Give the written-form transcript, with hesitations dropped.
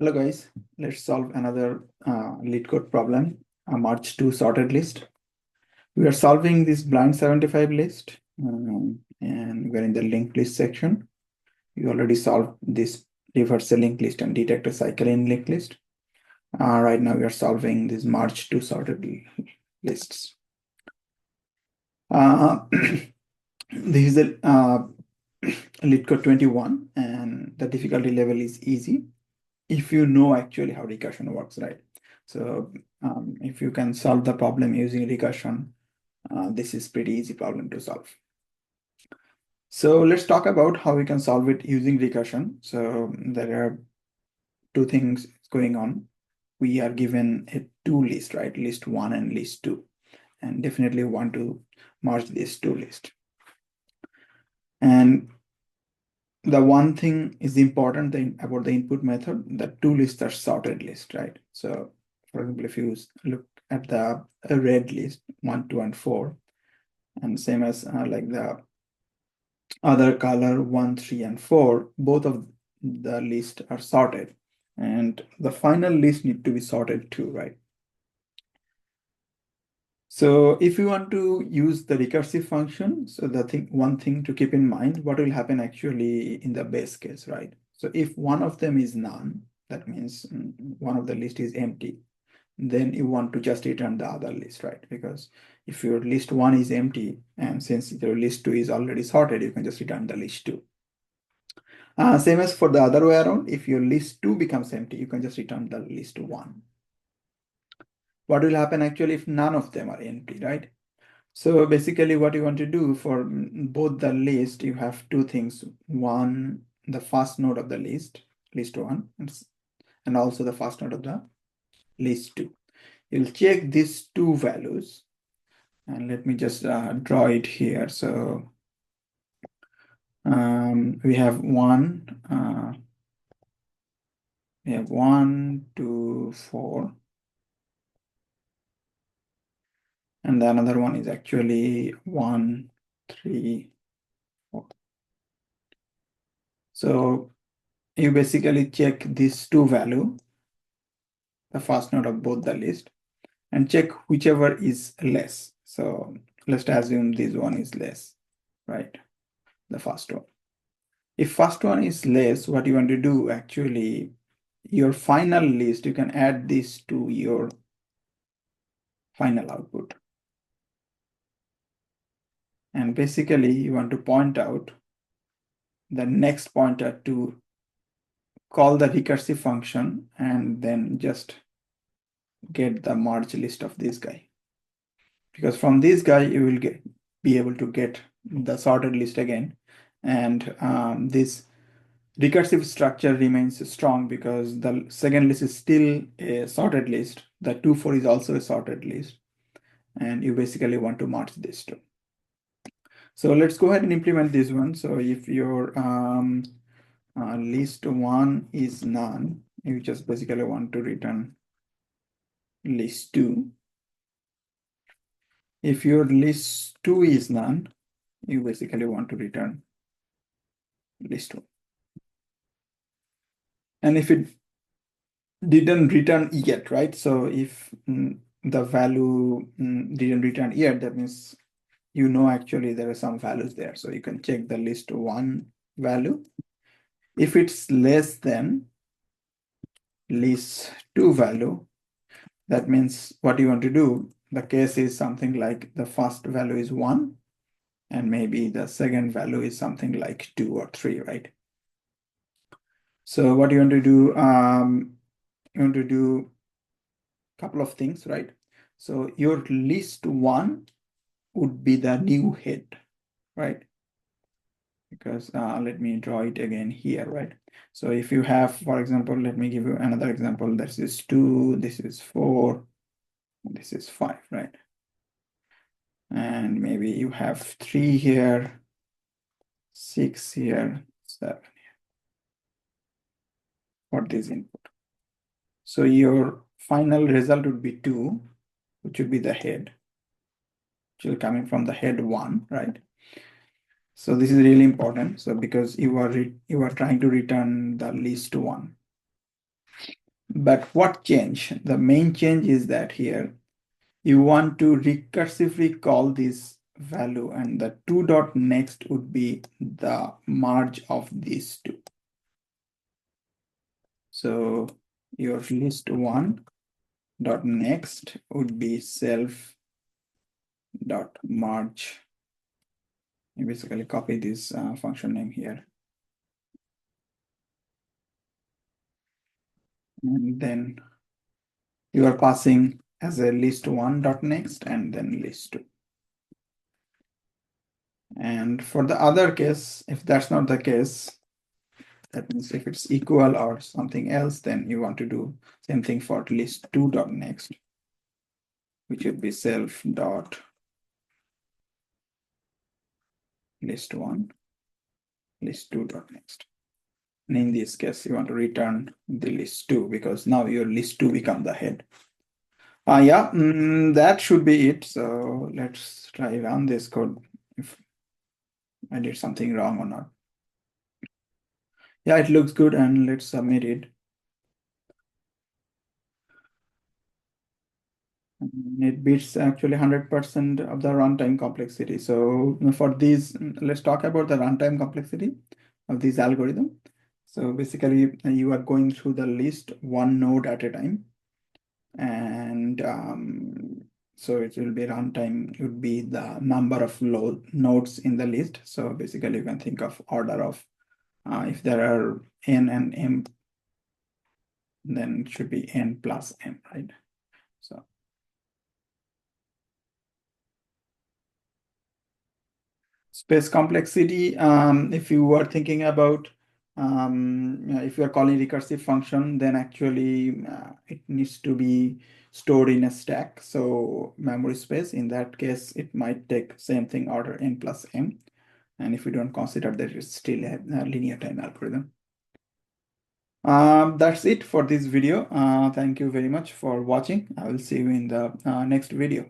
Hello guys, let's solve another Leetcode problem, a March to sorted list. We are solving this blind 75 list and we're in the linked list section. We already solved this reverse linked list and detect a cycle in linked list. Right now we are solving this March to sorted lists. This is the Leetcode 21 and the difficulty level is easy if you know actually how recursion works, right? So if you can solve the problem using recursion, this is pretty easy problem to solve. So let's talk about how we can solve it using recursion. So there are two things going on. We are given a two list, right? List 1 and list 2, and definitely want to merge these two lists. And the one thing is important thing about the input method, the two lists are sorted list, right? So for example, if you look at the red list 1, 2, and 4, and same as like the other color 1, 3, and 4, both of the list are sorted, and the final list need to be sorted too, right? So if you want to use the recursive function, so one thing to keep in mind, what will happen actually in the base case, right? So if one of them is none, that means one of the list is empty, then you want to just return the other list, right? Because if your list 1 is empty, and since your list 2 is already sorted, you can just return the list 2. Same as for the other way around, if your list 2 becomes empty, you can just return the list 1. What will happen actually if none of them are empty, right? So basically what you want to do for both the list, you have two things. One, the first node of the list 1, and also the first node of the list 2. You'll check these two values, and let me just draw it here. So we have 1, 2, 4. And the another one is actually 1, 3, 4. So you basically check these two values, the first node of both the list, and check whichever is less. So let's assume this one is less, right? The first one. If first one is less, what you want to do actually, your final list, you can add this to your final output. And basically you want to point out the next pointer to call the recursive function and then just get the merge list of this guy. Because from this guy, you will be able to get the sorted list again. And this recursive structure remains strong because the second list is still a sorted list. The 2, 4 is also a sorted list. And you basically want to merge these two. So let's go ahead and implement this one. So if your list 1 is none, you just basically want to return list 2. If your list 2 is none, you basically want to return list 1. And if it didn't return yet, right? So if the value didn't return yet, that means you know actually there are some values there. So you can check the list 1 value. If it's less than list 2 value, that means what you want to do, the case is something like the first value is 1, and maybe the second value is something like 2 or 3, right? So what you want to do, you want to do a couple of things, right? So your list 1 would be the new head, right? Because let me draw it again here, right? So if you have, for example, let me give you another example. This is 2, this is 4, this is 5, right? And maybe you have 3 here, 6 here, 7 here for this input. So your final result would be 2, which would be the head, which will coming from the head 1, right? So this is really important. So because you are trying to return the list 1. But what change? The main change is that here you want to recursively call this value, and the two dot next would be the merge of these two. So your list one dot next would be self dot merge. You basically copy this function name here. And then you are passing as a list one dot next and then list two. And for the other case, if that's not the case, that means if it's equal or something else, then you want to do same thing for list two dot next, which would be self dot list one, list two dot next. And in this case, you want to return the list two because now your list two become the head. Yeah, that should be it. So let's try run this code if I did something wrong or not. Yeah, it looks good, and let's submit it. It beats actually 100% of the runtime complexity. So for these, let's talk about the runtime complexity of this algorithm. So basically, you are going through the list one node at a time. And so it will be runtime would be the number of nodes in the list. So basically, you can think of order of if there are n and m, then it should be n plus m, right? So space complexity, if you were thinking about if you are calling recursive function, then actually it needs to be stored in a stack. So memory space, in that case, it might take same thing order n plus m. And if we don't consider that, it's still a linear time algorithm. That's it for this video. Thank you very much for watching. I will see you in the next video.